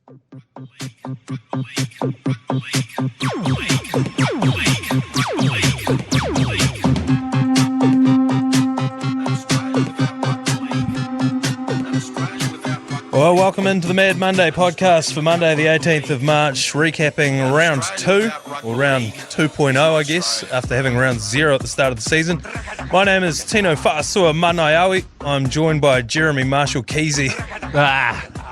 Well, welcome into the Mad Monday podcast for Monday the 18th of March, recapping round 2, or round 2.0 I guess, after having round 0 at the start of the season. My name is Tino Fa'asua Manaiawi. I'm joined by Jeremy Marshall Keezy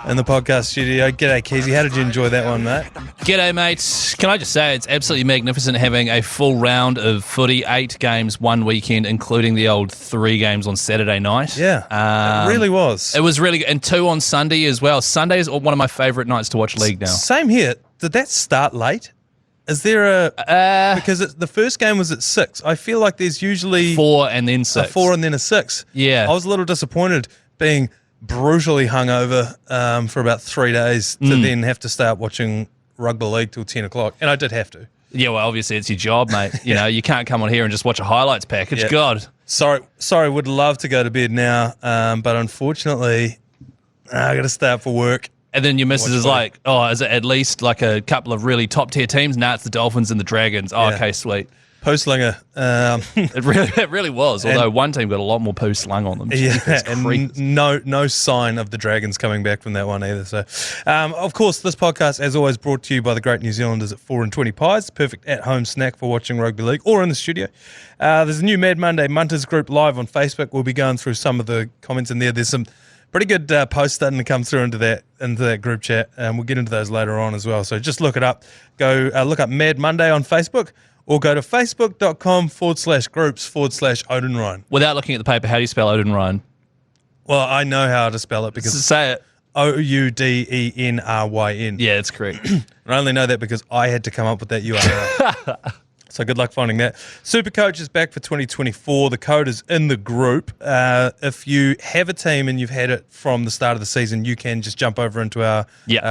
in the podcast studio. G'day Keezy, how did you enjoy that one, mate? G'day, mate. Can I just say it's absolutely magnificent having a full round of footy, 8 games one weekend, including the old 3 games on Saturday night. Yeah, it really was. It was really good. And 2 on Sunday as well. Sunday is one of my favourite nights to watch league now. Same here. Did that start late? Is there a... because the first game was at 6. I feel like there's usually... 4 and then 6. A 4 and then a 6. Yeah. I was a little disappointed being brutally hungover for about 3 days to then have to stay up watching rugby league till 10 o'clock. And I did have to. Yeah, well, obviously it's your job, mate. You know, you can't come on here and just watch a highlights package. Yeah. God. Sorry, would love to go to bed now, but unfortunately, I got to stay up for work. And then your missus is like, oh, is it at least like a couple of really top-tier teams? Nah, it's the Dolphins and the Dragons. Oh, yeah. Okay, sweet. Poo-slinger. It really was, although one team got a lot more poo slung on them. Yeah, and no sign of the Dragons coming back from that one either. So, of course, this podcast, as always, brought to you by the great New Zealanders at 4 and 20 Pies, perfect at-home snack for watching rugby league or in the studio. There's a new Mad Monday Munters group live on Facebook. We'll be going through some of the comments in there. There's some pretty good posts starting to come through into that group chat, and we'll get into those later on as well. So just look it up. Go look up Mad Monday on Facebook, or go to facebook.com/groups/Odenryan. Without looking at the paper, how do you spell Odenryan? Well, I know how to spell it because... Say it. Oudenryn. Yeah, that's correct. I only know that because I had to come up with that URL. So good luck finding that. Supercoach is back for 2024. The code is in the group. If you have a team and you've had it from the start of the season, you can just jump over into our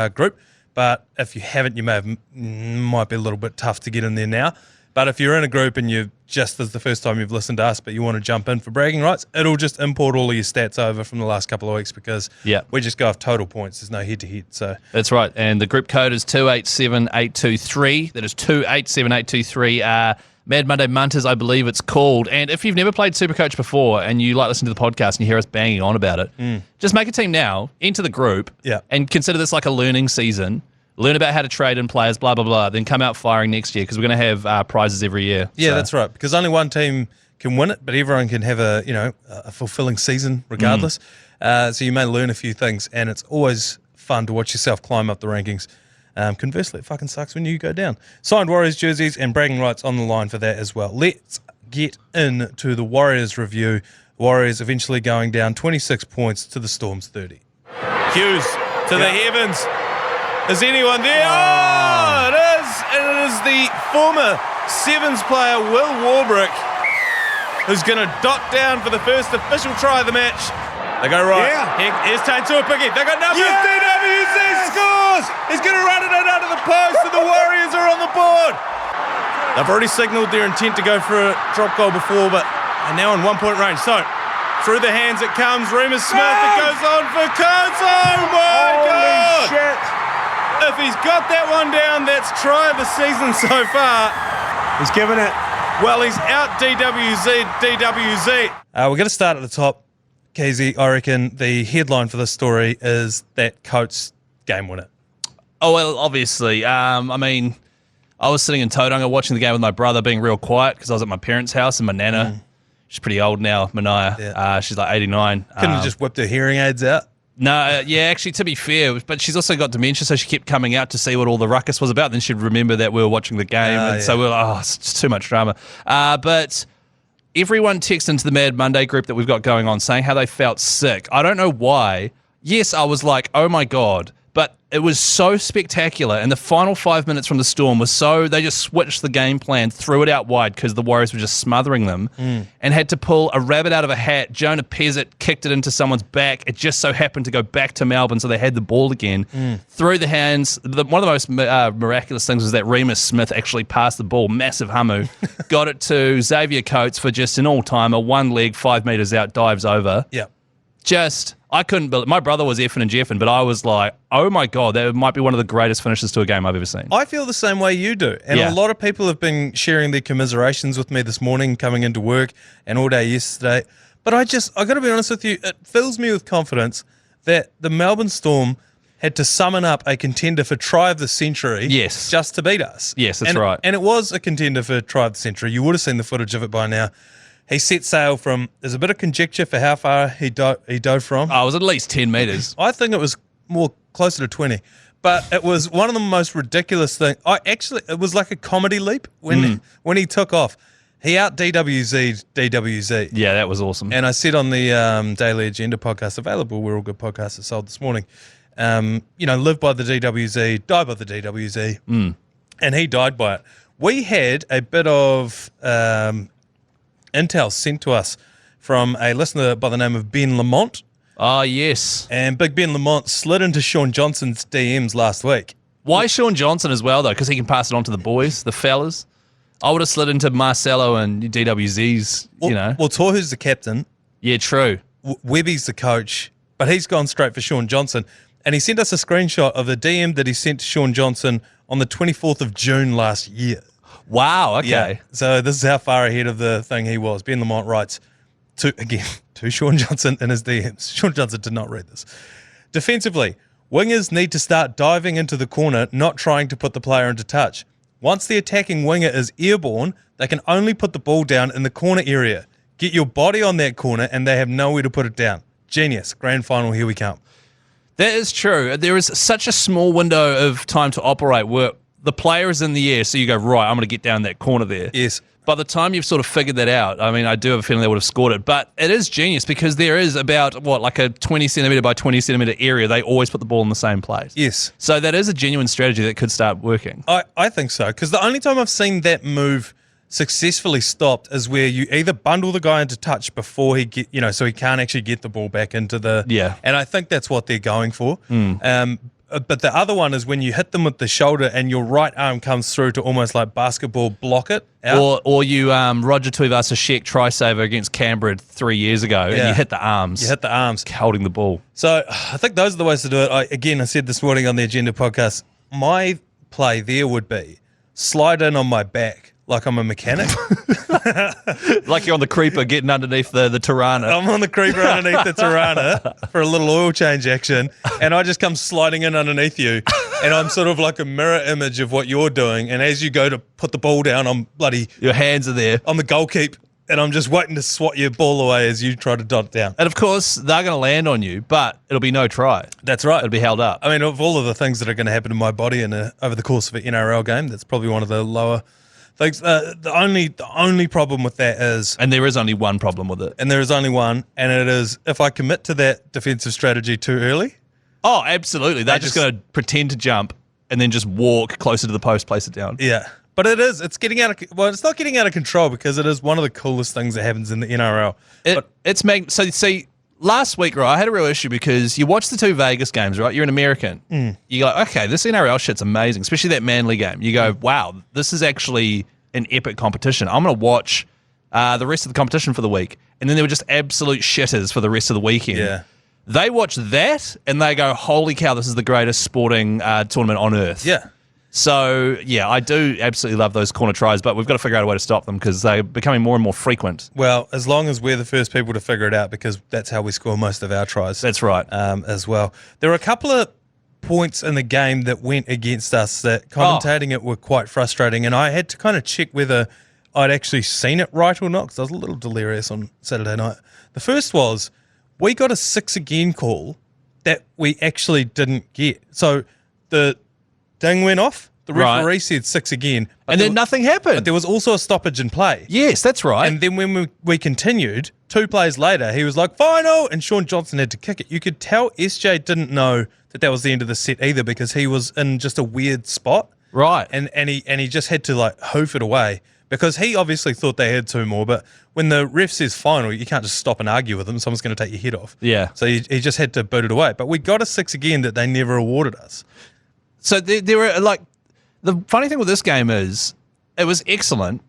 group. But if you haven't, might be a little bit tough to get in there now. But if you're in a group and this is the first time you've listened to us, but you want to jump in for bragging rights, it'll just import all of your stats over from the last couple of weeks because we just go off total points. There's no head-to-head. So that's right. And the group code is 287823. That is 287823. Mad Monday Munters, I believe it's called. And if you've never played Supercoach before and you like listening to the podcast and you hear us banging on about it, just make a team now, enter the group, and consider this like a learning season. Learn about how to trade in players, blah, blah, blah, then come out firing next year because we're going to have prizes every year. Yeah, that's right, because only one team can win it, but everyone can have a fulfilling season regardless. So you may learn a few things, and it's always fun to watch yourself climb up the rankings. Conversely, it fucking sucks when you go down. Signed Warriors jerseys and bragging rights on the line for that as well. Let's get into the Warriors review. Warriors eventually going down 26 points to the Storm's 30. Hughes to the heavens. Is anyone there? Oh, it is. And it is the former Sevens player, Will Warbrick, who's going to dot down for the first official try of the match. They go right. Yeah. Here's Tain Tuapiki. They got numbers. Yeah. DWZ scores. He's going to run it in under the post, and the Warriors are on the board. They've already signalled their intent to go for a drop goal before, but are now in 1 point range. So, through the hands it comes. Remus Smith. It goes on for Coates. Oh, my God. Holy shit. If he's got that one down, that's try of the season so far. He's giving it. Well, he's out DWZ. We're going to start at the top. Keezy, I reckon the headline for this story is that Coates game winner. Oh, well, obviously. I mean, I was sitting in Tauranga watching the game with my brother, being real quiet because I was at my parents' house, and my nana, she's pretty old now, Manaia. Yeah. She's like 89. Couldn't have just whipped her hearing aids out? No, actually, to be fair, but she's also got dementia, so she kept coming out to see what all the ruckus was about. Then she'd remember that we were watching the game, so we were like, it's just too much drama. But everyone texted into the Mad Monday group that we've got going on saying how they felt sick. I don't know why. Yes, I was like, oh my God. But it was so spectacular, and the final 5 minutes from the Storm was so, they just switched the game plan, threw it out wide because the Warriors were just smothering them, and had to pull a rabbit out of a hat. Jonah Pezzett kicked it into someone's back. It just so happened to go back to Melbourne, so they had the ball again. Through the hands, one of the most miraculous things was that Remus Smith actually passed the ball, massive hummu, got it to Xavier Coates for just an all-timer, one leg, 5 metres out, dives over. Yeah. Just I couldn't believe. My brother was effing and jeffing, but I was like, oh my God, that might be one of the greatest finishes to a game I've ever seen. I feel the same way you do. And Yeah. a lot of people have been sharing their commiserations with me this morning, coming into work and all day yesterday. But I got to be honest with you, it fills me with confidence that the Melbourne Storm had to summon up a contender for try of the century just to beat us. Yes, that's right. And it was a contender for try of the century. You would have seen the footage of it by now. He set sail from, there's a bit of conjecture for how far he dove from. Oh, it was at least 10 metres. I think it was more closer to 20. But it was one of the most ridiculous things. It was like a comedy leap when he took off. He out DWZ'd DWZ. Yeah, that was awesome. And I said on the Daily Agenda podcast, available where all good podcasts are sold this morning, live by the DWZ, die by the DWZ. And he died by it. We had a bit of intel sent to us from a listener by the name of Ben Lamont. Oh, yes. And Big Ben Lamont slid into Sean Johnson's DMs last week. Why Sean Johnson as well, though? Because he can pass it on to the boys, the fellas. I would have slid into Marcelo and DWZ's, Well, Tohu's the captain. Yeah, true. Webby's the coach. But he's gone straight for Sean Johnson. And he sent us a screenshot of the DM that he sent to Sean Johnson on the 24th of June last year. Wow, okay. Yeah. So this is how far ahead of the thing he was. Ben Lamont writes, to Sean Johnson in his DMs. Sean Johnson did not read this. Defensively, wingers need to start diving into the corner, not trying to put the player into touch. Once the attacking winger is airborne, they can only put the ball down in the corner area. Get your body on that corner and they have nowhere to put it down. Genius. Grand final, here we come. That is true. There is such a small window of time to operate where the player is in the air, so you go, right, I'm going to get down that corner there. Yes. By the time you've sort of figured that out, I mean, I do have a feeling they would have scored it, but it is genius because there is about, like a 20 centimetre by 20 centimetre area. They always put the ball in the same place. Yes. So that is a genuine strategy that could start working. I think so, because the only time I've seen that move successfully stopped is where you either bundle the guy into touch before he so he can't actually get the ball back into the... Yeah. And I think that's what they're going for. But the other one is when you hit them with the shoulder and your right arm comes through to almost like basketball block it out. Or you Roger Tuivasa-Sheck try-saver against Canberra 3 years ago and you hit the arms. You hit the arms. Holding the ball. So I think those are the ways to do it. I said this morning on the Agenda podcast, my play there would be slide in on my back like I'm a mechanic. Like you're on the creeper getting underneath the Tirana. I'm on the creeper underneath the Tirana for a little oil change action, and I just come sliding in underneath you, and I'm sort of like a mirror image of what you're doing, and as you go to put the ball down, Your hands are there. I'm the goalkeeper, and I'm just waiting to swat your ball away as you try to dot it down. And of course, they're going to land on you, but it'll be no try. That's right. It'll be held up. I mean, of all of the things that are going to happen to my body over the course of an NRL game, that's probably one of the lower things. The only problem with that is... And there is only one problem with it. And there is only one, and it is if I commit to that defensive strategy too early... Oh, absolutely. They're just going to pretend to jump and then just walk closer to the post, place it down. Yeah. But it's getting out of... Well, it's not getting out of control because it is one of the coolest things that happens in the NRL. So, see, last week, right, I had a real issue because you watch the two Vegas games, right? You're an American. You go, okay, this NRL shit's amazing, especially that Manly game. You go, wow, this is actually an epic competition. I'm going to watch the rest of the competition for the week. And then they were just absolute shitters for the rest of the weekend. Yeah. They watch that and they go, holy cow, this is the greatest sporting tournament on earth. Yeah. So, yeah, I do absolutely love those corner tries, but we've got to figure out a way to stop them because they're becoming more and more frequent. Well, as long as we're the first people to figure it out, because that's how we score most of our tries. That's right. As well. There were a couple of points in the game that went against us that commentating it were quite frustrating, and I had to kind of check whether I'd actually seen it right or not because I was a little delirious on Saturday night. The first was we got a 6 again call that we actually didn't get. So the ding went off. The referee said 6 again. And then nothing happened. But there was also a stoppage in play. Yes, that's right. And then when we continued, 2 plays later, he was like, final, and Sean Johnson had to kick it. You could tell SJ didn't know that was the end of the set either because he was in just a weird spot. Right. And he just had to like hoof it away because he obviously thought they had 2 more. But when the ref says final, you can't just stop and argue with them. Someone's going to take your head off. Yeah. So he just had to boot it away. But we got a 6 again that they never awarded us. So there were like, the funny thing with this game is it was excellent,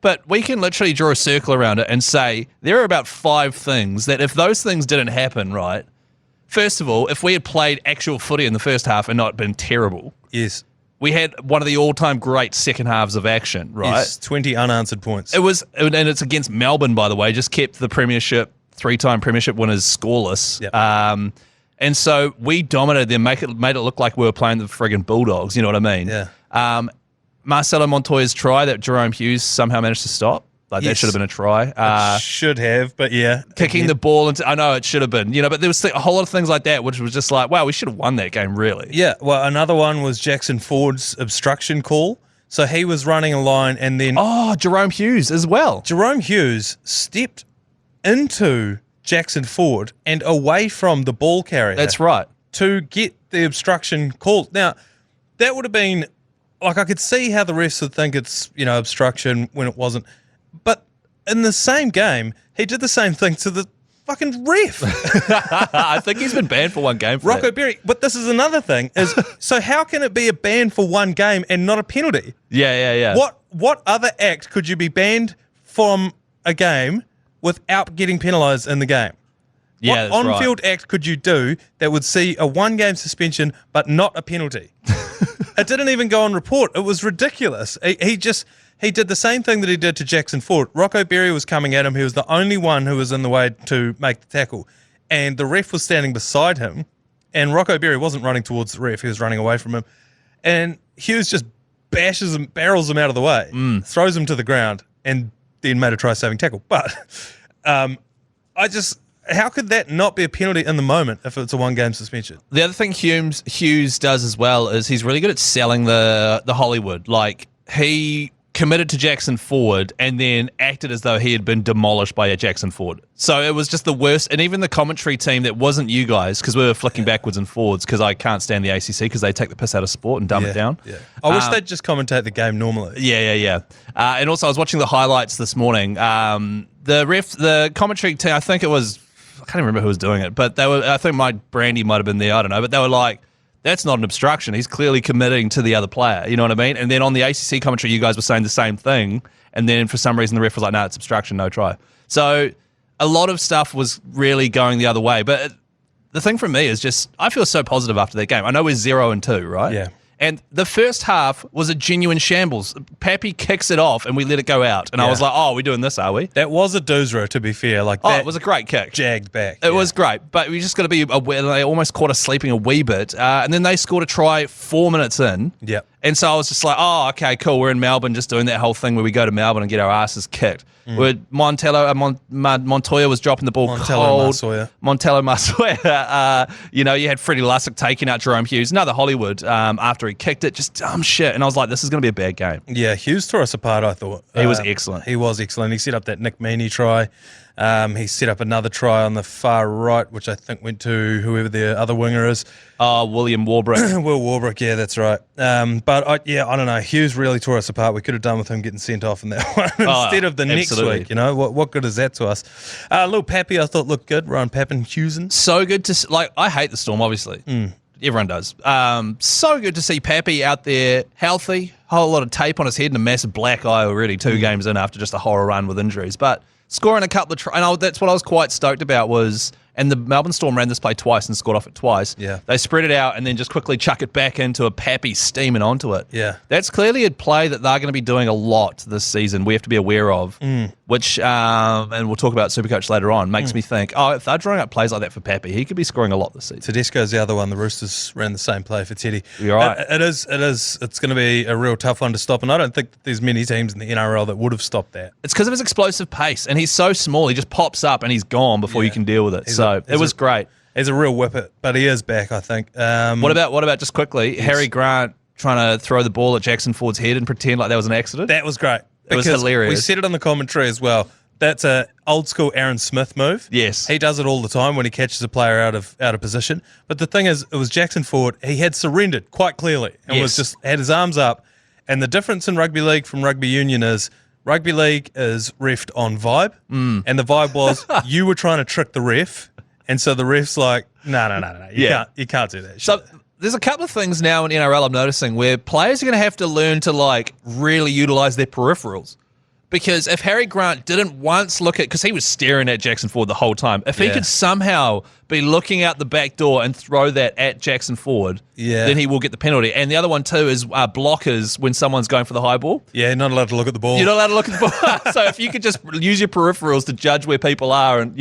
but we can literally draw a circle around it and say there are about 5 things that if those things didn't happen, right, First of all, if we had played actual footy in the first half and not been terrible, Yes. we had one of the all-time great second halves of action, right? Yes, 20 unanswered points. It was, and it's against Melbourne, by the way, just kept the premiership, 3-time premiership winners scoreless. Yep. And so we dominated them, made it look like we were playing the friggin' Bulldogs, you know what I mean? Yeah. Marcelo Montoya's try that Jerome Hughes somehow managed to stop. Like, that Yes. should have been a try. Should have, but yeah. Kicking the ball into, I know it should have been, but there was a whole lot of things like that, which was just like, wow, we should have won that game, really. Yeah, well, another one was Jackson Ford's obstruction call. So he was running a line and then Oh, Jerome Hughes as well. Jerome Hughes stepped into Jackson Ford and away from the ball carrier. That's right. To get the obstruction called. Now, that would have been, like, I could see how the refs would think it's, obstruction when it wasn't. But in the same game, he did the same thing to the fucking ref. I think he's been banned for one game for Rocco that. Berry. But this is another thing. So how can it be a ban for one game and not a penalty? Yeah. What other act could you be banned from a game without getting penalised in the game? Yeah, What that's on-field act could you do that would see a one-game suspension but not a penalty? It didn't even go on report. It was ridiculous. He did the same thing that he did to Jackson Ford. Rocco Berry was coming at him. He was the only one who was in the way to make the tackle. And the ref was standing beside him. And Rocco Berry wasn't running towards the ref. He was running away from him. And Hughes just bashes him, barrels him out of the way, throws him to the ground, and then made a try-saving tackle. But how could that not be a penalty in the moment if it's a one-game suspension? The other thing Hughes does as well is he's really good at selling the Hollywood. Like, he committed to Jackson Ford and then acted as though he had been demolished by a Jackson Ford. So it was just the worst. And even the commentary team that wasn't you guys, because we were flicking backwards and forwards, because I can't stand the ACC because they take the piss out of sport and dumb it down. Yeah. I wish they'd just commentate the game normally. Yeah. And also I was watching the highlights this morning. The commentary team, I think it was, I can't even remember who was doing it, but I think Mike Brandy might have been there, I don't know, but they were like, that's not an obstruction. He's clearly committing to the other player. You know what I mean? And then on the ACC commentary, you guys were saying the same thing. And then for some reason, the ref was like, no, it's obstruction, no try. So a lot of stuff was really going the other way. But the thing for me is just, I feel so positive after that game. I know we're 0-2, right? Yeah. And the first half was a genuine shambles. Pappy kicks it off and we let it go out. And I was like, oh, we're doing this, are we? That was a doozer, to be fair. It was a great kick. Jagged back. It was great, but we just got to be aware. They almost caught us sleeping a wee bit. And then they scored a try 4 minutes in. Yep. And so I was just like, oh, okay, cool. We're in Melbourne just doing that whole thing where we go to Melbourne and get our asses kicked. Where Montoya was dropping the ball cold. Montello Masoya. You had Freddie Lussick taking out Jerome Hughes. Another Hollywood after he kicked it. Just dumb shit. And I was like, this is going to be a bad game. Yeah, Hughes tore us apart, I thought. He was excellent. He was excellent. He set up that Nick Meaney try. He set up another try on the far right, which I think went to whoever the other winger is. William Warbrick. Will Warbrick, yeah, that's right. But I don't know. Hughes really tore us apart. We could have done with him getting sent off in that one instead of the absolutely. next week. What good is that to us? Little Pappy, I thought looked good. Ryan Papenhuisen. So good to I hate the Storm, obviously. Everyone does. So good to see Pappy out there healthy. Whole lot of tape on his head and a massive black eye already 2 games in after just a horror run with injuries. But scoring a couple of and that's what I was quite stoked about was, and the Melbourne Storm ran this play twice and scored off it twice. Yeah. They spread it out and then just quickly chuck it back into a Pappy steaming onto it. Yeah. That's clearly a play that they're going to be doing a lot this season. We have to be aware of, which, and we'll talk about Supercoach later on, makes me think, if they're drawing up plays like that for Pappy, he could be scoring a lot this season. Tedesco's the other one. The Roosters ran the same play for Teddy. You're right. It is. It's going to be a real tough one to stop, and I don't think that there's many teams in the NRL that would have stopped that. It's because of his explosive pace, and he's so small. He just pops up and he's gone before you can deal with it. It was great. He's a real whippet, but he is back, I think. What about just quickly, Harry Grant trying to throw the ball at Jackson Ford's head and pretend like that was an accident? That was great. It was hilarious. We said it on the commentary as well. That's a old school Aaron Smith move. Yes. He does it all the time when he catches a player out of position. But the thing is, it was Jackson Ford. He had surrendered quite clearly and was just had his arms up. And the difference in rugby league from rugby union is rugby league is refed on vibe. And the vibe was you were trying to trick the ref. And so the ref's like, no. You can't do that shit. So there's a couple of things now in NRL I'm noticing where players are going to have to learn to really utilize their peripherals. Because if Harry Grant didn't once look at, because he was staring at Jackson Ford the whole time, if he could somehow be looking out the back door and throw that at Jackson Ford, then he will get the penalty. And the other one too is blockers when someone's going for the high ball. Yeah, not allowed to look at the ball. You're not allowed to look at the ball. So if you could just use your peripherals to judge where people are, and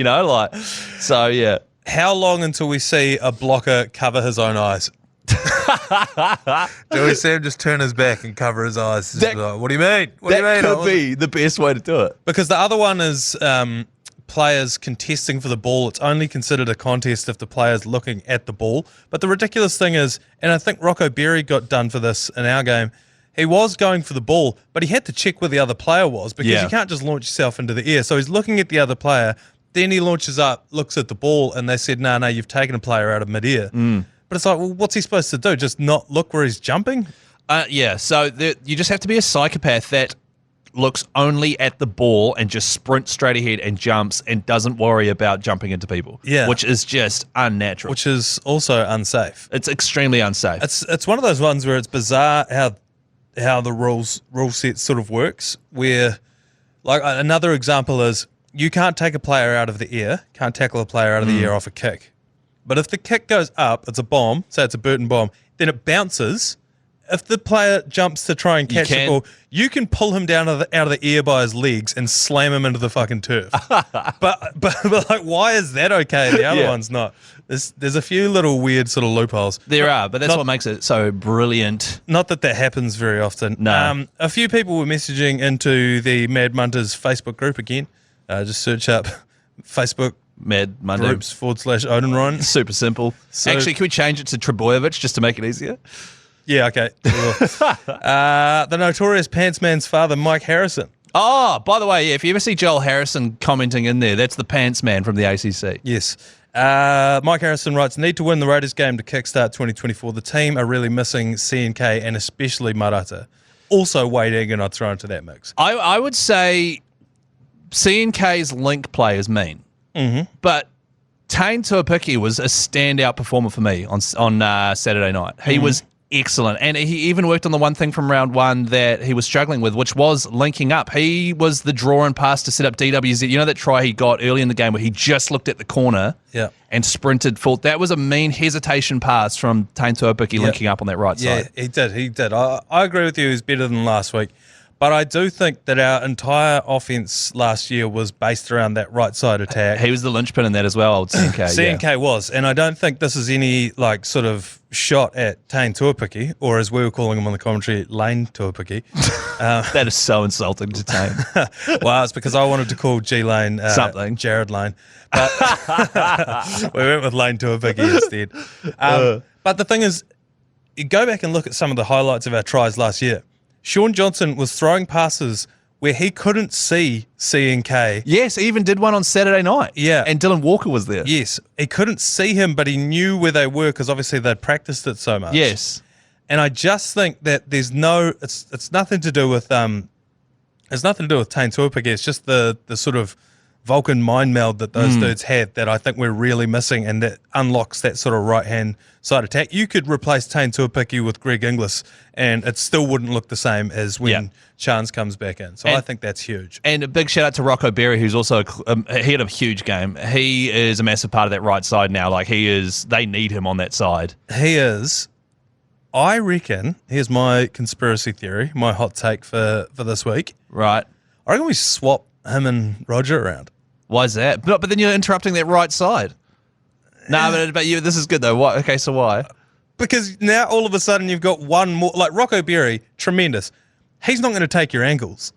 so yeah. How long until we see a blocker cover his own eyes? Do we see him just turn his back and cover his eyes? What do you mean? That could be the best way to do it. Because the other one is players contesting for the ball. It's only considered a contest if the player's looking at the ball. But the ridiculous thing is, and I think Rocco Berry got done for this in our game, he was going for the ball, but he had to check where the other player was because you can't just launch yourself into the air. So he's looking at the other player, then he launches up, looks at the ball, and they said, no, you've taken a player out of midair. But it's like, well, what's he supposed to do? Just not look where he's jumping? So you just have to be a psychopath that looks only at the ball and just sprints straight ahead and jumps and doesn't worry about jumping into people. Yeah. Which is just unnatural. Which is also unsafe. It's extremely unsafe. It's one of those ones where it's bizarre how the rule set sort of works, where, like, another example is you can't take a player out of the air, can't tackle a player out of the air off a kick. But if the kick goes up, it's a bomb, say it's a Burton bomb, then it bounces. If the player jumps to try and catch the ball, you can pull him down out of the air by his legs and slam him into the fucking turf. but like, why is that okay and the other one's not? There's a few little weird sort of loopholes. There are, but that's what makes it so brilliant. Not that happens very often. No. A few people were messaging into the Mad Munters Facebook group again. Just search up Facebook Mad Monday groups /Odenryan. Super simple. Actually, can we change it to Trebojevic just to make it easier? Yeah, okay. The notorious Pants Man's father, Mike Harrison. Oh, by the way, if you ever see Joel Harrison commenting in there, that's the Pants Man from the ACC. Yes. Mike Harrison writes, need to win the Raiders game to kickstart 2024. The team are really missing C&K and especially Marata. Also Wade Egan I'd throw into that mix. I would say C&K's link play is mean. But Tane Tuapiki was a standout performer for me on Saturday night. He was excellent. And he even worked on the one thing from round one that he was struggling with, which was linking up. He was the draw and pass to set up DWZ. You know that try he got early in the game where he just looked at the corner and sprinted full? That was a mean hesitation pass from Tane Tuapiki linking up on that right side. Yeah, he did. I agree with you. He was better than last week. But I do think that our entire offense last year was based around that right side attack. He was the linchpin in that as well, old C&K. C&K was. And I don't think this is any like sort of shot at Tane Tuapiki, or as we were calling him on the commentary, Lane Tuapiki. That is so insulting to Tane. Well, it's because I wanted to call G Lane something. Jared Lane. But we went with Lane Tuapiki instead. But the thing is, you go back and look at some of the highlights of our tries last year. Sean Johnson was throwing passes where he couldn't see C&K. Yes, he even did one on Saturday night. Yeah. And Dylan Walker was there. Yes. He couldn't see him, but he knew where they were because obviously they'd practiced it so much. Yes. And I just think that there's it's nothing to do with Tane Tuapiki. It's just the sort of Vulcan mind meld that those dudes have that I think we're really missing, and that unlocks that sort of right-hand side attack. You could replace Tane Tuapiki with Greg Inglis, and it still wouldn't look the same as when Chance comes back in. So I think that's huge. And a big shout-out to Rocco Berry, who's also he had a huge game. He is a massive part of that right side now. Like, he is, they need him on that side. He is. I reckon, here's my conspiracy theory, my hot take for this week. Right. I reckon we swap him and Roger around. Why is that? But then you're interrupting that right side. No, but this is good though. Why? Okay, so why? Because now all of a sudden you've got one more, like Rocco Berry, tremendous. He's not going to take your ankles.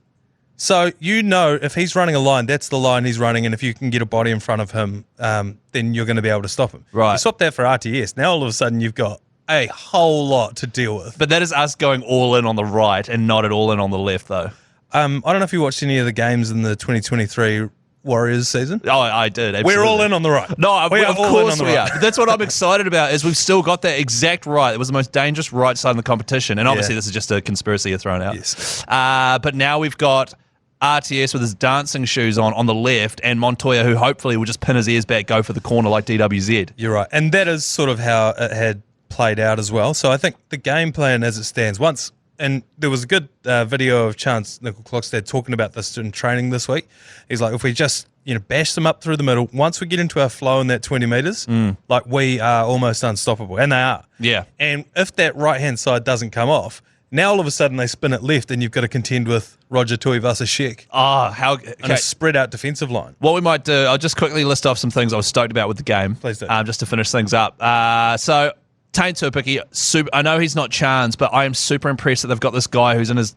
So you know if he's running a line, that's the line he's running, and if you can get a body in front of him, then you're going to be able to stop him. Right. You swap that for RTS. Now all of a sudden you've got a whole lot to deal with. But that is us going all in on the right and not at all in on the left though. I don't know if you watched any of the games in the 2023 Warriors season. Oh, I did. Absolutely. We're all in on the right. No, of course we right. are. That's what I'm excited about, is we've still got that exact right. It was the most dangerous right side in the competition. And obviously this is just a conspiracy you're throwing out. Yes. But now we've got RTS with his dancing shoes on the left, and Montoya, who hopefully will just pin his ears back, go for the corner like DWZ. You're right. And that is sort of how it had played out as well. So I think the game plan as it stands, once and there was a good video of Chance Nickel-Klokstad talking about this in training this week. He's like, if we just bash them up through the middle, once we get into our flow in that 20 metres, like we are almost unstoppable, and they are. Yeah. And if that right-hand side doesn't come off, now all of a sudden they spin it left, and you've got to contend with Roger Tuivasa-Sheck. And a spread-out defensive line. What we might do, I'll just quickly list off some things I was stoked about with the game. Please do. Just to finish things up. So, Tane Tuipiki, I know he's not Chance, but I am super impressed that they've got this guy who's in his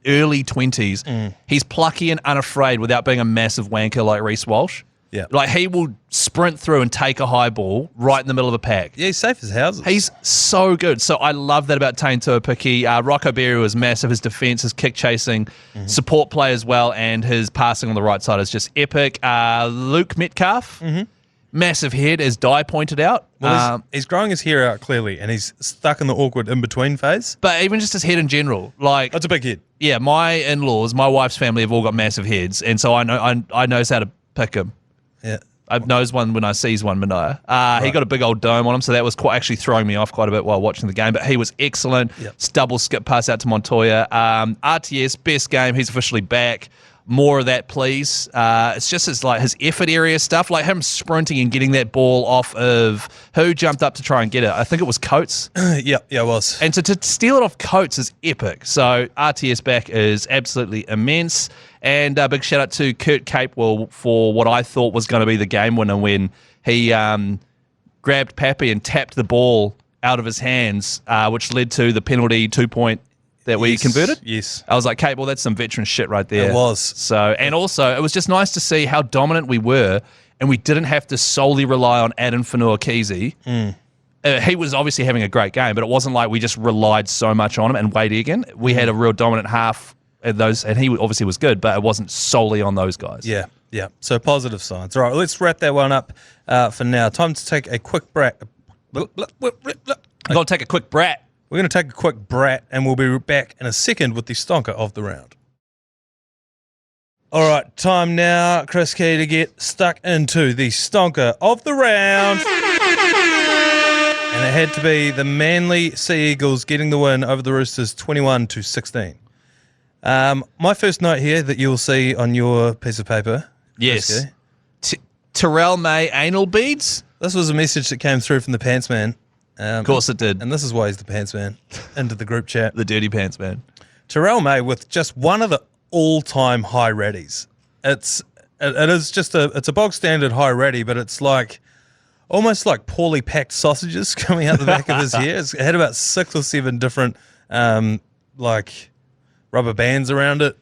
early 20s. He's plucky and unafraid without being a massive wanker like Reece Walsh. Yeah. Like, he will sprint through and take a high ball right in the middle of a pack. Yeah, he's safe as houses. He's so good. So I love that about Tane Tuipiki. Rocco Berry was massive. His defense, his kick chasing, support play as well, and his passing on the right side is just epic. Luke Metcalf, massive head, as Di pointed out. Well, he's growing his hair out clearly, and he's stuck in the awkward in-between phase. But even just his head in general. Like, That's a big head. Yeah, my in-laws, my wife's family have all got massive heads, and so I knows how to pick him. Yeah. I knows one when I sees one, Manaia. He got a big old dome on him, so that was actually throwing me off quite a bit while watching the game, but he was excellent. Yep. Double skip pass out to Montoya. RTS, best game. He's officially back. More of that, please. It's just his effort area stuff, like him sprinting and getting that ball off of who jumped up to try and get it. I think it was Coates. Yeah, it was. And to steal it off Coates is epic. So RTS back is absolutely immense. And a big shout out to Kurt Capewell for what I thought was going to be the game winner when he grabbed Pappy and tapped the ball out of his hands, which led to the penalty 2-point that we converted. Yes. I was like, Capewell, that's some veteran shit right there. It was. So, and also, it was just nice to see how dominant we were, and we didn't have to solely rely on Adam Fanua-Kesey. He was obviously having a great game, but it wasn't like we just relied so much on him. And Wade Egan, we had a real dominant half at those, and he obviously was good, but it wasn't solely on those guys. Yeah, yeah. So positive signs. All right, let's wrap that one up for now. Time to take a quick break. I've got to take a quick brat. We're going to take a quick brat, and we'll be back in a second with the Stonka of the round. All right, time now, Chris Key, to get stuck into the Stonka of the round. And it had to be the Manly Sea Eagles getting the win over the Roosters 21-16. My first note here that you'll see on your piece of paper. Yes. Terrell May anal beads? This was a message that came through from the Pants Man. Of course it did. And this is why he's the Pants Man, into the group chat. The dirty pants man. Terrell May with just one of the all-time high ratties. It is just it's a bog standard high ratty, but it's like almost like poorly packed sausages coming out the back of his hair. It had about 6 or 7 different like rubber bands around it.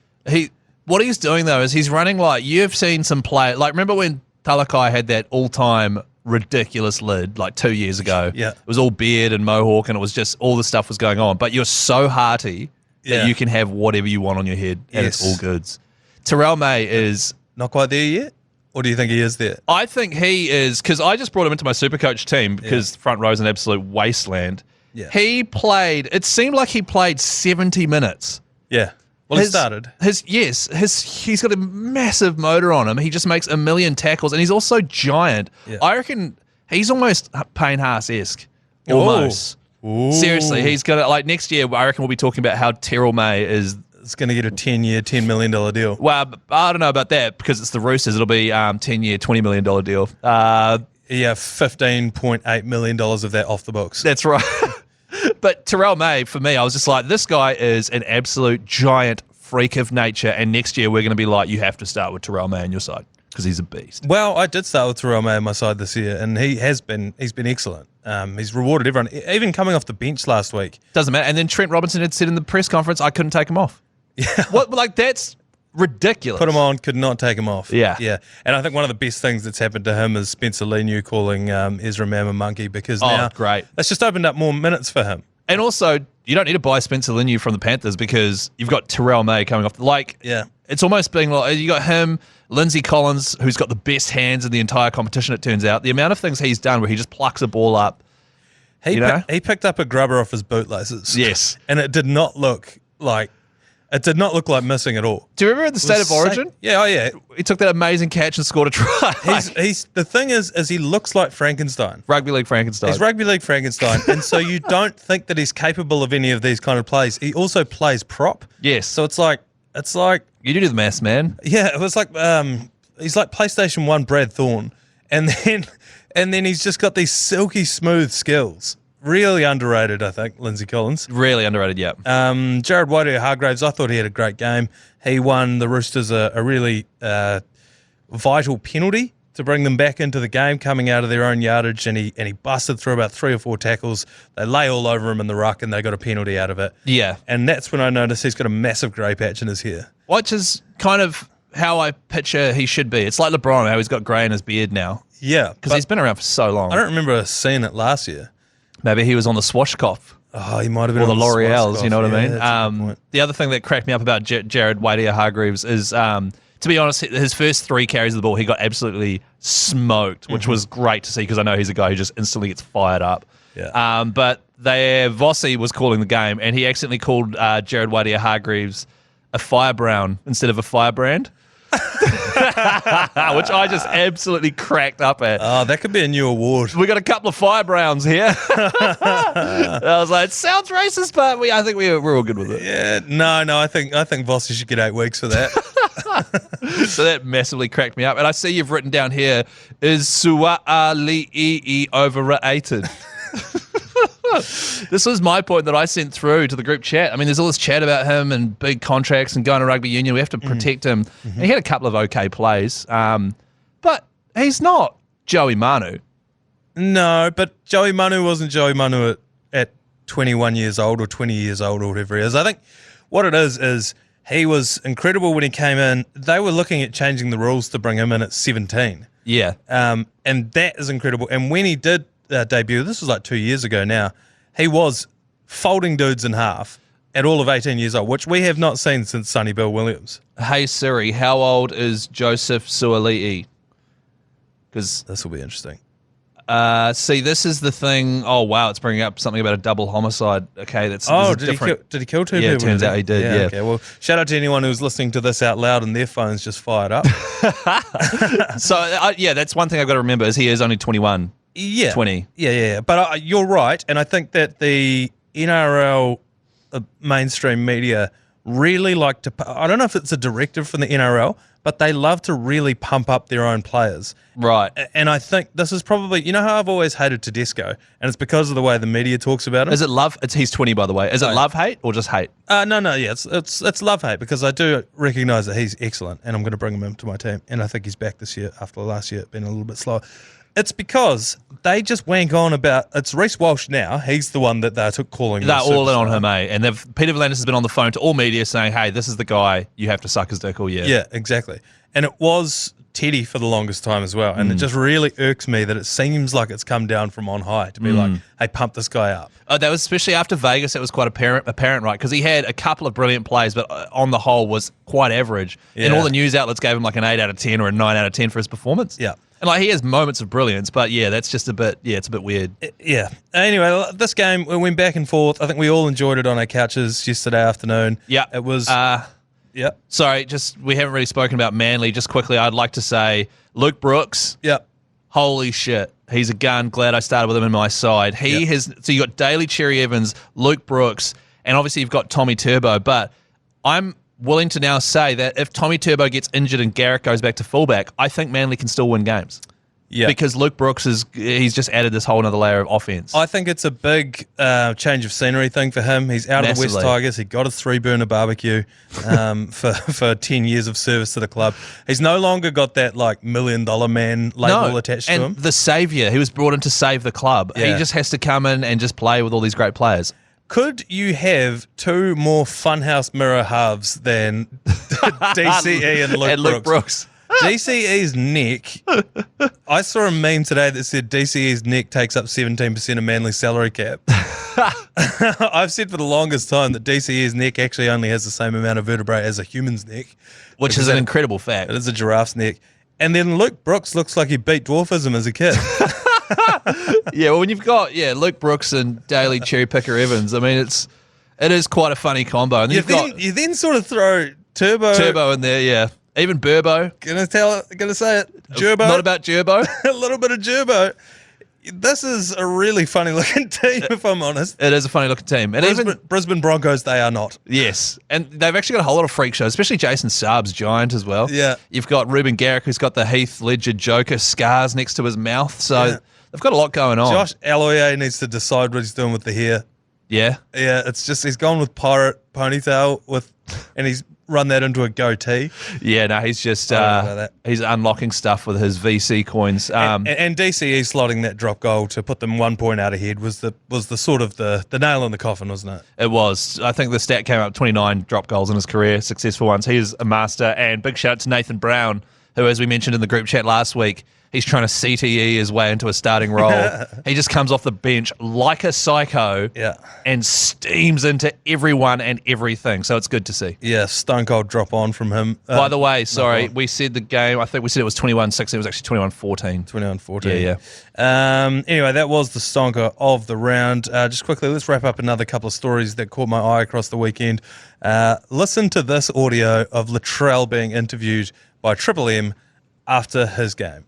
What he's doing though is he's running like you've seen some play. Like remember when Talakai had that all-time ridiculous lid like 2 years ago? Yeah. It was all beard and mohawk and it was just all the stuff was going on. But you're so hearty that you can have whatever you want on your head and it's all goods. Terrell May is... Not quite there yet? Or do you think he is there? I think he is, because I just brought him into my Supercoach team because front row's an absolute wasteland. Yeah. He played, it seemed like he played 70 minutes. Yeah. Well, he started. He's got a massive motor on him. He just makes a million tackles, and he's also giant. Yeah. I reckon he's almost Payne Haas-esque. Almost. Ooh. Seriously, he's got like next year. I reckon we'll be talking about how Terrell May is. It's going to get a 10-year, $10 million deal. Well, I don't know about that because it's the Roosters. It'll be 10-year, $20 million deal. $15.8 million of that off the books. That's right. But Terrell May, for me, I was just like, this guy is an absolute giant freak of nature. And next year we're going to be like, you have to start with Terrell May on your side because he's a beast. Well, I did start with Terrell May on my side this year, and he's been excellent. He's rewarded everyone, even coming off the bench last week. Doesn't matter. And then Trent Robinson had said in the press conference, I couldn't take him off. Yeah. What? Like, that's ridiculous. Put him on, could not take him off. Yeah. Yeah. And I think one of the best things that's happened to him is Spencer Leniu calling Ezra Mama Monkey because now great. That's just opened up more minutes for him. And also, you don't need to buy Spencer Leniu from the Panthers because you've got Terrell May coming off. It's almost being like you got him, Lindsay Collins, who's got the best hands in the entire competition, it turns out. The amount of things he's done where he just plucks a ball up. He picked up a grubber off his bootlaces. Yes. And it did not look like It did not look like missing at all. Do you remember at the State of Origin? Yeah, oh yeah. He took that amazing catch and scored a try. He's the thing is he looks like Frankenstein. Rugby League Frankenstein. He's Rugby League Frankenstein. And so you don't think that he's capable of any of these kind of plays. He also plays prop. Yes. So it's like You do the maths, man. yeah, it was like he's like PlayStation 1 Brad Thorne. And then he's just got these silky smooth skills. Really underrated, I think, Lindsay Collins. Really underrated, yeah. Jared Waerea-Hargreaves, I thought he had a great game. He won the Roosters a really vital penalty to bring them back into the game, coming out of their own yardage, and he busted through about 3 or 4 tackles. They lay all over him in the ruck, and they got a penalty out of it. Yeah. And that's when I noticed he's got a massive grey patch in his hair. Which is kind of how I picture he should be. It's like LeBron, how he's got grey in his beard now. Yeah. Because he's been around for so long. I don't remember seeing it last year. Maybe he was on the Swashcoff. Oh, he might have been Or the on L'Oreals, you know what I mean? that's a good point. The other thing that cracked me up about Jared Waerea-Hargreaves is, to be honest, his first 3 carries of the ball, he got absolutely smoked, which was great to see because I know he's a guy who just instantly gets fired up. Yeah. But Vossi was calling the game, and he accidentally called Jared Waerea-Hargreaves a Firebrown instead of a Firebrand. Which I just absolutely cracked up at. Oh, that could be a new award. We got a couple of Firebrowns here. I was like, it sounds racist, but I think we're all good with it. Yeah, no, I think Vossi should get 8 weeks for that. So that massively cracked me up. And I see you've written down here, is Sua'ali'i overrated? This was my point that I sent through to the group chat. I mean, there's all this chat about him and big contracts and going to rugby union. We have to protect him. And he had a couple of okay plays. But he's not Joey Manu. No, but Joey Manu wasn't Joey Manu at 21 years old or 20 years old or whatever he is. I think what it is he was incredible when he came in. They were looking at changing the rules to bring him in at 17. Yeah. And that is incredible. And when he did debut, this was like 2 years ago now, he was folding dudes in half at all of 18 years old, which we have not seen since Sonny Bill Williams. Hey Siri, how old is Joseph Sua'ali'i? Because This will be interesting. see, this is the thing. Oh wow, it's bringing up something about a double homicide. Okay, that's Did different. he kill 2 Yeah, it people? turns out he did, yeah. Okay, well, shout out to anyone who's listening to this out loud and their phones just fired up. So yeah, that's one thing I've got to remember is he is only 21. Yeah. 20. Yeah. But you're right. And I think that the NRL mainstream media really like to, I don't know if it's a directive from the NRL, but they love to really pump up their own players. Right. And I think this is probably, you know how I've always hated Tedesco, and it's because of the way the media talks about him. Is it love? He's 20, by the way. Is it love, hate, or just hate? No, yeah, it's love hate because I do recognise that he's excellent, and I'm going to bring him into my team, and I think he's back this year after last year being a little bit slower. It's because they just wank on about it's Reece Walsh now. He's the one that they took calling. They're all in on him, eh? And Peter V'landys has been on the phone to all media saying, "Hey, this is the guy. You have to suck his dick all year." Yeah, exactly. And it was Teddy for the longest time as well. And it just really irks me that it seems like it's come down from on high to be like, "Hey, pump this guy up." Oh, that was especially after Vegas. That was quite apparent, right? Because he had a couple of brilliant plays, but on the whole was quite average. And Yeah. all the news outlets gave him like an 8 out of 10 or a 9 out of 10 for his performance. Yeah. And like he has moments of brilliance, but yeah, that's just a bit. Yeah, it's a bit weird. Yeah. Anyway, this game we went back and forth. I think we all enjoyed it on our couches yesterday afternoon. Yeah, It was. Yeah. Sorry, we haven't really spoken about Manly. Just quickly, I'd like to say Luke Brooks. Yeah. Holy shit. He's a gun. Glad I started with him in my side. He has. So you got Daly Cherry Evans, Luke Brooks, and obviously you've got Tommy Turbo. But I'm willing to now say that if Tommy Turbo gets injured and Garrett goes back to fullback, I think Manly can still win games. Yeah. Because Luke Brooks he's just added this whole other layer of offense. I think it's a big change of scenery thing for him. He's out of the West Massively. Tigers. He got a 3-burner barbecue for 10 years of service to the club. He's no longer got that like $1 million man label attached to him. And the saviour, he was brought in to save the club. Yeah. He just has to come in and just play with all these great players. Could you have 2 more funhouse mirror halves than DCE and Luke Brooks? DCE's neck, I saw a meme today that said DCE's neck takes up 17% of Manly's salary cap. I've said for the longest time that DCE's neck actually only has the same amount of vertebrae as a human's neck. Which is an incredible fact. It is a giraffe's neck. And then Luke Brooks looks like he beat dwarfism as a kid. Yeah, well, when you've got Luke Brooks and Daly Cherry Picker Evans, I mean, It is quite a funny combo. And then You then sort of throw Turbo in there, yeah. Even Burbo. Gonna say it. Gerbo. Not about Gerbo. A little bit of Gerbo. This is a really funny looking team, if I'm honest. It is a funny looking team. And Brisbane Broncos, they are not. Yes. And they've actually got a whole lot of freak shows, especially Jason Saab's giant as well. Yeah. You've got Ruben Garrick, who's got the Heath Ledger Joker scars next to his mouth. So they've got a lot going on. Josh Aloier needs to decide what he's doing with the hair. Yeah. Yeah, it's just he's gone with pirate ponytail and he's run that into a goatee. Yeah, no, he's just he's unlocking stuff with his VC coins. And DCE slotting that drop goal to put them 1 point out ahead was the sort of the nail in the coffin, wasn't it? It was. I think the stat came up 29 drop goals in his career, successful ones. He is a master. And big shout out to Nathan Brown, who, as we mentioned in the group chat last week, he's trying to CTE his way into a starting role. He just comes off the bench like a psycho and steams into everyone and everything. So it's good to see. Yeah, stone cold drop on from him. By the way, sorry, we said the game, I think we said it was 21-16. It was actually 21-14. 21-14. Yeah. Anyway, that was the stonker of the round. Just quickly, let's wrap up another couple of stories that caught my eye across the weekend. Listen to this audio of Latrell being interviewed by Triple M after his game.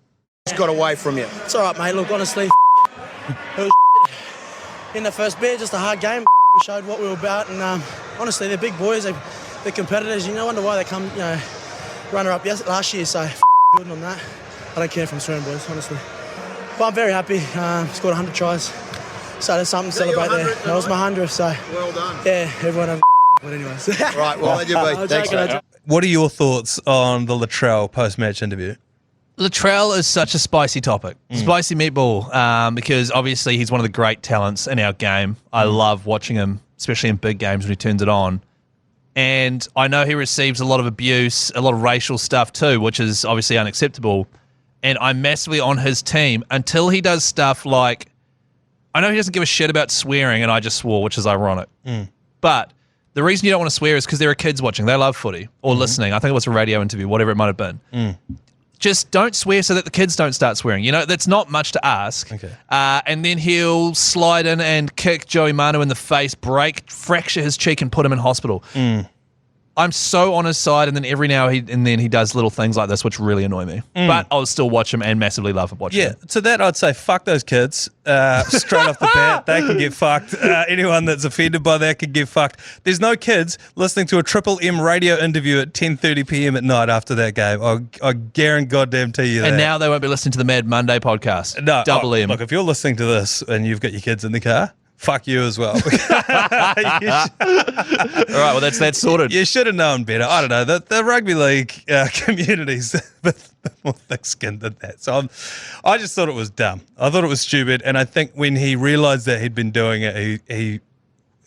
Just got away from you. It's all right, mate. Look, honestly, it was in the first bit, just a hard game. We showed what we were about, and honestly, they're big boys. They're competitors. You know, wonder why they come, runner-up last year. So good on that. I don't care if I'm swearing, boys, honestly. But I'm very happy. Scored 100 tries, so there's something to celebrate there. That was my 100th. So well done. Yeah, everyone. But anyways, right. Well, let you be. Thanks, mate. What are your thoughts on the Latrell post-match interview? Latrell is such a spicy topic, spicy meatball, because obviously he's one of the great talents in our game. I love watching him, especially in big games when he turns it on. And I know he receives a lot of abuse, a lot of racial stuff too, which is obviously unacceptable. And I'm massively on his team until he does stuff like, I know he doesn't give a shit about swearing, and I just swore, which is ironic. But the reason you don't want to swear is because there are kids watching. They love footy or listening. I think it was a radio interview, whatever it might have been. Just don't swear so that the kids don't start swearing. You know, that's not much to ask. Okay. And then he'll slide in and kick Joey Manu in the face, fracture his cheek and put him in hospital. I'm so on his side, and then every now and then he does little things like this, which really annoy me. But I'll still watch him and massively love watching him. Yeah, to that I'd say fuck those kids straight off the bat. They can get fucked. Anyone that's offended by that can get fucked. There's no kids listening to a Triple M radio interview at 10:30 p.m. at night after that game. I guarantee you that. And now they won't be listening to the Mad Monday podcast. No, Double M. Look, if you're listening to this and you've got your kids in the car, fuck you as well. All right, well, that's sorted. You should have known better. I don't know. The rugby league community's a bit more thick-skinned than that. So I just thought it was dumb. I thought it was stupid. And I think when he realised that he'd been doing it, he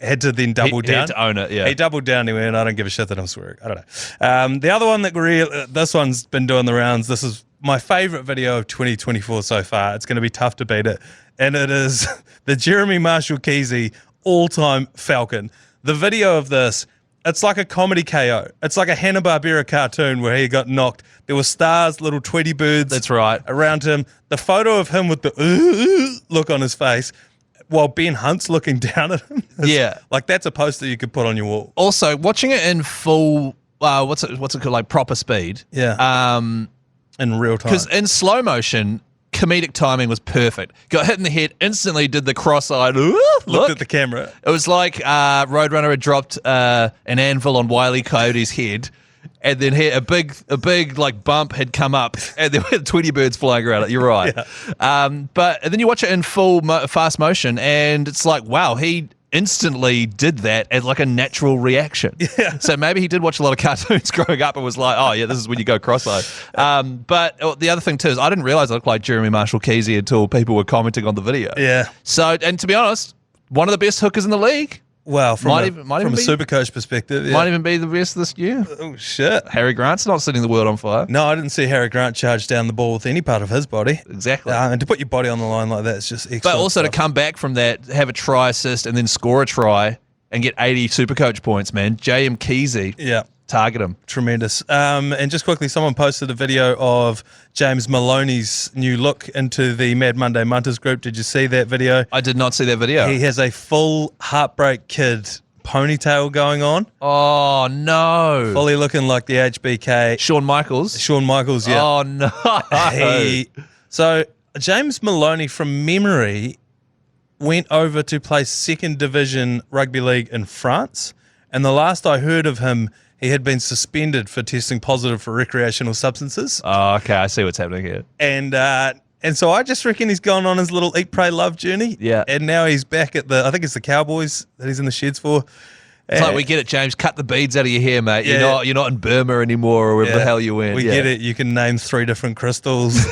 had to then double down. He had to own it, yeah. He doubled down. He went, I don't give a shit that I'm swearing. I don't know. The other one that this one's been doing the rounds. This is my favourite video of 2024 so far. It's going to be tough to beat it. And it is the Jeremy Marshall-Keezy all-time Falcon. The video of this, it's like a comedy KO. It's like a Hanna-Barbera cartoon where he got knocked. There were stars, little Tweety birds. That's right. Around him. The photo of him with the look on his face while Ben Hunt's looking down at him. Yeah. Like that's a poster you could put on your wall. Also, watching it in full, what's it called, like proper speed. Yeah. In real time. Because in slow motion, comedic timing was perfect. Got hit in the head, instantly did the cross-eyed looked at the camera. It was like Roadrunner had dropped an anvil on Wile E. Coyote's head, and then a big like bump had come up, and there were Tweety birds flying around it. You're right. Yeah. But then you watch it in full fast motion, and it's like, wow, he instantly did that as like a natural reaction. Yeah. So maybe he did watch a lot of cartoons growing up and was like, oh yeah, this is when you go cross-eyed. But the other thing too is I didn't realize I looked like Jeremy Marshall-Keezy until people were commenting on the video. Yeah. So, and to be honest, one of the best hookers in the league. Well, from a be, super coach perspective, yeah. Might even be the best this year. Oh, shit. Harry Grant's not setting the world on fire. No, I didn't see Harry Grant charge down the ball with any part of his body. Exactly. And to put your body on the line like that is just excellent. But also stuff. to come back from that, have a try assist and then score a try and get 80 super coach points, man. J.M. Keezy. Yeah. Target him. Tremendous. And just quickly, someone posted a video of James Maloney's new look into the Mad Monday Munters group. Did you see that video? I did not see that video. He has a full Heartbreak Kid ponytail going on. Oh, no. Fully looking like the HBK. Shawn Michaels. Shawn Michaels, yeah. Oh, no. So James Maloney, from memory, went over to play second division rugby league in France. And the last I heard of him, he had been suspended for testing positive for recreational substances. Oh, okay. I see what's happening here. And so I just reckon he's gone on his little eat, pray, love journey. Yeah. And now he's back at I think it's the Cowboys that he's in the sheds for. It's like, we get it, James. Cut the beads out of your hair, mate. Yeah. You're not in Burma anymore or wherever the hell you went. We get it. You can name 3 different crystals.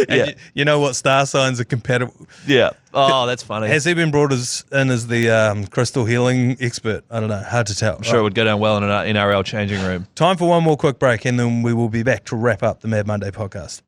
And you know what star signs are compatible. Yeah. Oh, that's funny. Has he been brought in as the crystal healing expert? I don't know. Hard to tell. I'm sure it would go down well in an NRL changing room. Time for one more quick break, and then we will be back to wrap up the Mad Monday podcast.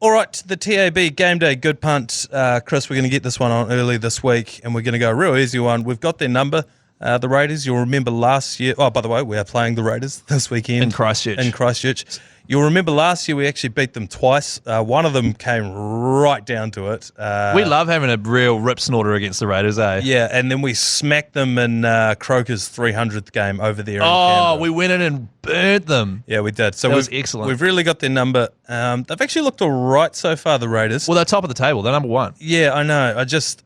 All right, the TAB Game Day Good Punt. Chris, we're going to get this one on early this week, and we're going to go a real easy one. We've got their number, the Raiders. You'll remember last year. Oh, by the way, we are playing the Raiders this weekend. In Christchurch. You'll remember last year we actually beat them twice. One of them came right down to it. We love having a real rip snorter against the Raiders, eh? Yeah, and then we smacked them in Croker's 300th game over there in Canberra. We went in and burnt them. Yeah, we did. So that was excellent. We've really got their number. They've actually looked all right so far, the Raiders. Well, they're top of the table. They're number 1. Yeah, I know. I just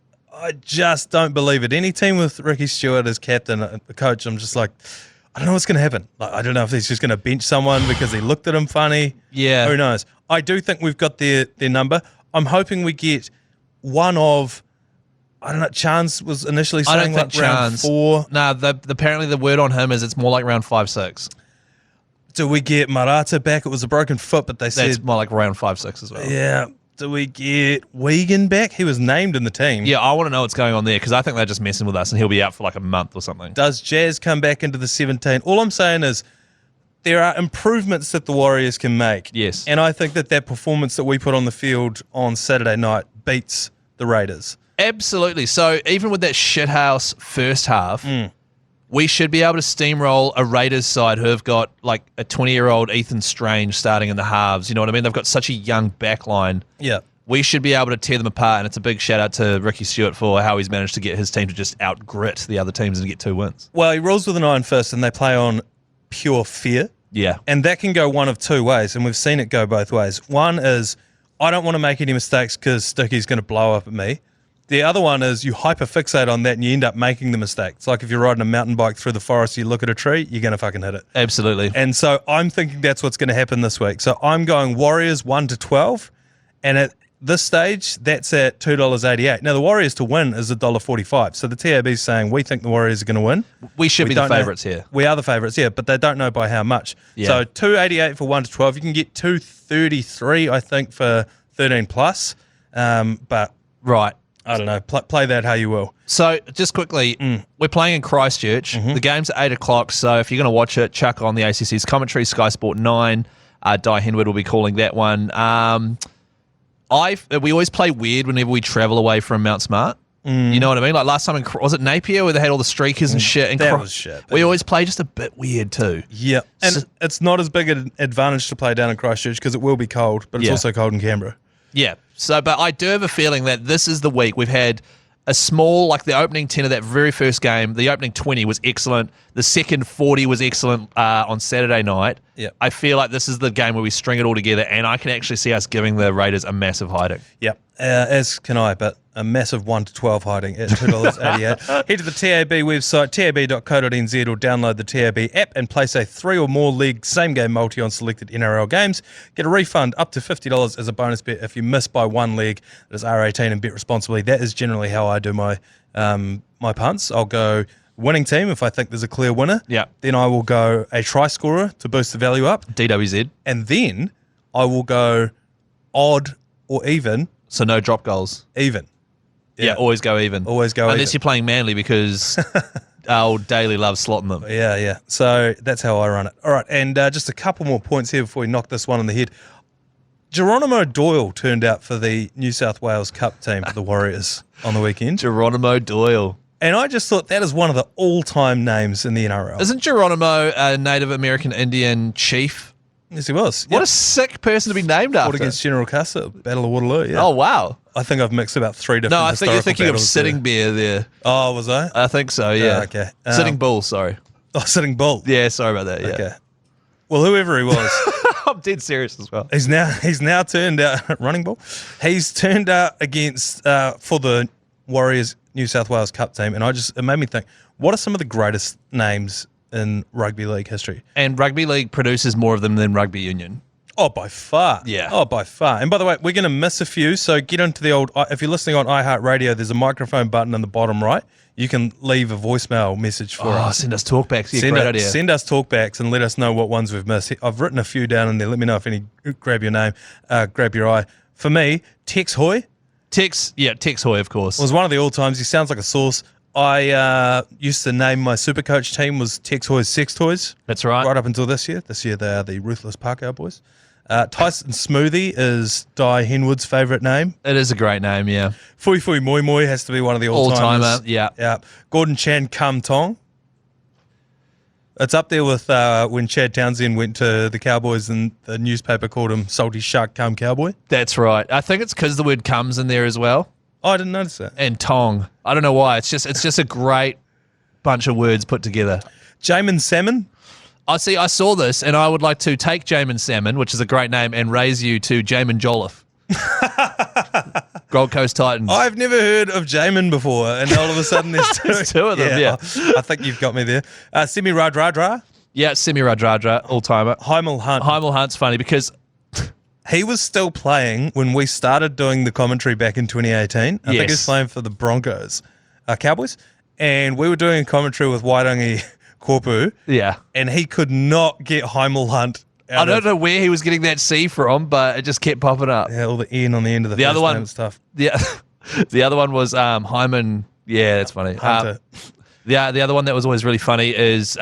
don't believe it. Any team with Ricky Stewart as captain, the coach, I'm just like, I don't know what's going to happen. Like, I don't know if he's just going to bench someone because he looked at him funny. Yeah. Who knows? I do think we've got their number. I'm hoping we get one of, I don't know, Chance was initially saying like round 4. No, apparently the word on him is it's more like round 5, 6. Do we get Marata back? It was a broken foot, but they said... That's more like round 5, 6 as well. Yeah. Do we get Wigan back? He was named in the team. Yeah, I want to know what's going on there because I think they're just messing with us and he'll be out for like a month or something. Does Jazz come back into the 17? All I'm saying is there are improvements that the Warriors can make. Yes. And I think that performance that we put on the field on Saturday night beats the Raiders. Absolutely. So even with that shithouse first half, we should be able to steamroll a Raiders side who have got like a 20-year-old Ethan Strange starting in the halves. You know what I mean? They've got such a young backline. Yeah. We should be able to tear them apart, and it's a big shout-out to Ricky Stewart for how he's managed to get his team to just out-grit the other teams and get 2 wins. Well, he rules with an iron fist, and they play on pure fear. Yeah. And that can go one of 2 ways, and we've seen it go both ways. One is, I don't want to make any mistakes because Sticky's going to blow up at me. The other one is you hyper-fixate on that and you end up making the mistake. It's like if you're riding a mountain bike through the forest, you look at a tree, you're going to fucking hit it. Absolutely. And so I'm thinking that's what's going to happen this week. So I'm going Warriors 1-12, and at this stage, that's at $2.88. Now, the Warriors to win is $1.45. So the TAB's saying we think the Warriors are going to win. We should be the favourites here. We are the favourites, yeah, but they don't know by how much. Yeah. So $2.88 for 1-12. You can get $2.33, I think, for 13 plus. But right. I don't know. Play that how you will. So, just quickly, we're playing in Christchurch. The game's at 8 o'clock, so if you're going to watch it, chuck on the ACC's commentary, Sky Sport 9. Di Henwood will be calling that one. We always play weird whenever we travel away from Mount Smart. You know what I mean? Like last time, was it Napier where they had all the streakers and shit? And that was shit. We always play just a bit weird too. Yeah. And it's not as big an advantage to play down in Christchurch because it will be cold, but it's also cold in Canberra. Yeah. So, but I do have a feeling that this is the week we've had a small, like the opening 10 of that very first game, the opening 20 was excellent. The second 40 was excellent on Saturday night. Yeah. I feel like this is the game where we string it all together, and I can actually see us giving the Raiders a massive hiding. Yeah, as can I, but a massive 1-12 hiding at $2.88. Head to the TAB website, tab.co.nz, or download the TAB app and place a 3 or more league same-game multi on selected NRL games. Get a refund up to $50 as a bonus bet if you miss by one leg. That is R18 and bet responsibly. That is generally how I do my my punts. I'll go winning team if I think there's a clear winner. Yeah. Then I will go a try scorer to boost the value up. DWZ. And then I will go odd or even. So no drop goals. Even. Yeah, always go even. Always go Unless even. you're playing Manly because old Daly loves slotting them. Yeah. So that's how I run it. All right, and just a couple more points here before we knock this one on the head. Geronimo Doyle turned out for the New South Wales Cup team for the Warriors on the weekend. Geronimo Doyle. And I just thought that is one of the all-time names in the NRL. Isn't Geronimo a Native American Indian chief? Yes, he was. What a sick person to be named Fought after. against General Custer, Battle of Waterloo. Yeah. Oh, wow. I think I've mixed about 3 different. No, I think you're thinking of Sitting battles Bear there. there. Oh, was I? I think so, yeah. okay. Sitting Bull, sorry. Oh, Sitting Bull. Yeah, sorry about that. Yeah. Okay. Well, whoever he was, I'm dead serious as well. he's now turned out Running Bull. He's turned out against for the Warriors New South Wales Cup team, and it made me think: what are some of the greatest names in rugby league history? And rugby league produces more of them than rugby union. Oh, by far. Yeah. Oh, by far. And by the way, we're going to miss a few, so get into the old. If you're listening on iHeartRadio, there's a microphone button in the bottom right. You can leave a voicemail message for us. Send us talkbacks. Yeah, great idea. Send us talkbacks and let us know what ones we've missed. I've written a few down in there. Let me know if any grab your name, grab your eye. For me, Tex Hoy Tex Hoy, of course. was one of the all times. He sounds like a sauce. I used to name my Supercoach team was Tex Hoy's Sex Toys. That's right. Right up until this year. This year they are the Ruthless Parkour Boys. Tyson Smoothie is Di Henwood's favourite name. It is a great name, yeah. Fui Fui Moi Moi has to be one of the all-timers. All-timer, yeah. Yeah. Gordon Chan Kum Tong. It's up there with when Chad Townsend went to the Cowboys and the newspaper called him Salty Shark Cum Cowboy. That's right. I think it's because the word comes in there as well. Oh, I didn't notice that. And tong. I don't know why. It's just a great bunch of words put together. Jamin Salmon. I saw this, and I would like to take Jamin Salmon, which is a great name, and raise you to Jamin Jolliffe. Gold Coast Titans. I've never heard of Jamin before, and all of a sudden there's two. There's two of them, yeah. I think you've got me there. Semi Radradra. Yeah, Semi Radradra, all-timer. Heimel Hunt. Heimel Hunt's funny because He was still playing when we started doing the commentary back in 2018. I think he was playing for the Broncos, Cowboys, and we were doing a commentary with Wairangi Korpu. yeah. And he could not get Heimel Hunt out I don't know where he was getting that C from, but it just kept popping up. Yeah, all the N on the end of the The first other one- name and stuff. The other one was Hyman. Yeah, that's funny. Hunter. The other one that was always really funny is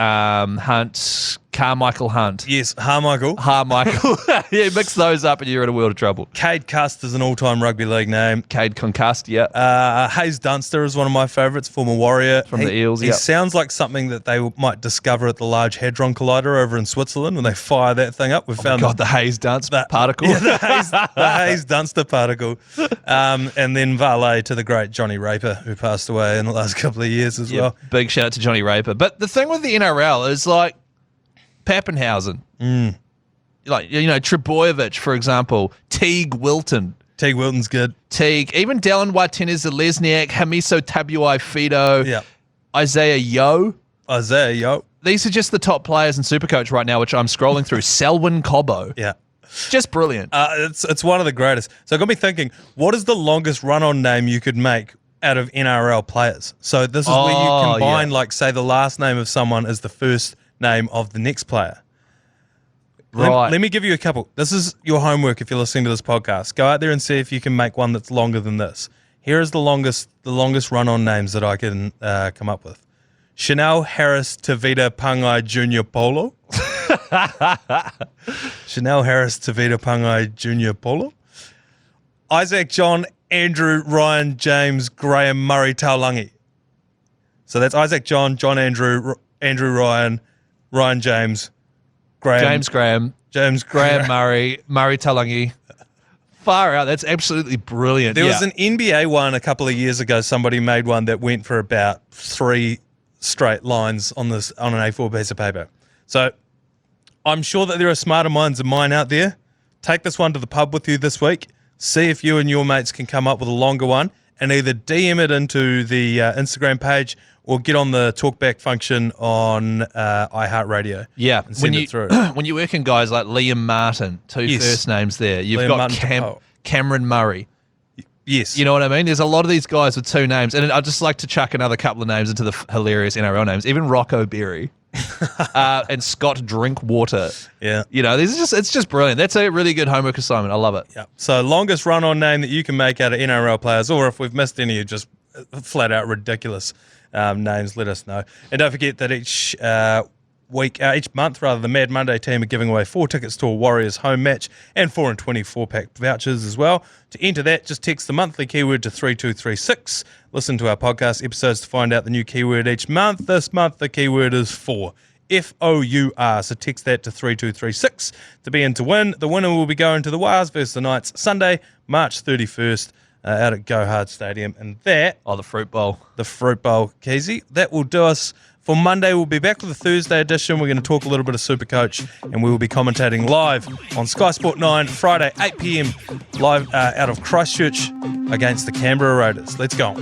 Carmichael Hunt. Yes, Harmichael. Harmichael. Yeah, mix those up and you're in a world of trouble. Cade Cust is an all-time rugby league name. Cade Concussed, yeah. Hayes Dunster is one of my favourites, former Warrior. From the Eels, He yep. sounds like something that they might discover at the Large Hadron Collider over in Switzerland when they fire that thing up. We found God, the Hayes Dunce particle. Yeah, the Hayes Dunster particle. And then valet to the great Johnny Raper, who passed away in the last couple of years as well. Big shout out to Johnny Raper. But the thing with the NRL is like Pappenhausen. Like, you know, Trebojevic, for example. Teague Wilton. Teague Wilton's good. Teague. Even Dallin Waitenez-Lesniak, Hamiso Tabuai Fido. Yeah. Isaiah Yo. Isaiah Yo. These are just the top players in Supercoach right now, which I'm scrolling through. Selwyn Cobbo. Yeah. Just brilliant. It's one of the greatest. So it got me thinking, what is the longest run-on name you could make out of NRL players? So this is where you combine, like, say, the last name of someone is the first name of the next player. Right. Let me give you a couple. This is your homework if you're listening to this podcast. Go out there and see if you can make one that's longer than this. Here is the longest run-on names that I can come up with. Chanel Harris Tavita Pangai Junior Polo. Chanel Harris Tavita Pangai Junior Polo. Isaac John Andrew Ryan James Graham Murray Taulangi. So that's Isaac John Andrew Ryan James Graham Graham Murray Talangi. Far out. That's absolutely brilliant. There was an NBA one a couple of years ago. Somebody made one that went for about 3 straight lines on an A4 piece of paper. So I'm sure that there are smarter minds than mine out there. Take this one to the pub with you this week. See if you and your mates can come up with a longer one and either DM it into the Instagram page or get on the talkback function on iHeartRadio. Yeah. And send it through. When you work in guys like Liam Martin, two first names there. You've got Cameron Murray. Yes. You know what I mean? There's a lot of these guys with 2 names. And I'd just like to chuck another couple of names into the hilarious NRL names. Even Rocco Berry. And Scott Drinkwater. Yeah. You know, it's just brilliant. That's a really good homework assignment. I love it. Yeah. So longest run-on name that you can make out of NRL players, or if we've missed any just flat out ridiculous names, let us know. And don't forget that each month, the Mad Monday team are giving away 4 tickets to a Warriors home match and 4 and 24-pack vouchers as well. To enter that, just text the monthly keyword to 3236. Listen to our podcast episodes to find out the new keyword each month. This month, the keyword is 4. FOUR. So text that to 3236 to be in to win. The winner will be going to the Wales versus the Knights Sunday, March 31st out at Go Hard Stadium. And that... Oh, the Fruit Bowl. The Fruit Bowl, Keezy. That will do us for Monday. We'll be back with a Thursday edition. We're going to talk a little bit of Supercoach, and we will be commentating live on Sky Sport 9, Friday, 8 p.m, live out of Christchurch against the Canberra Raiders. Let's go.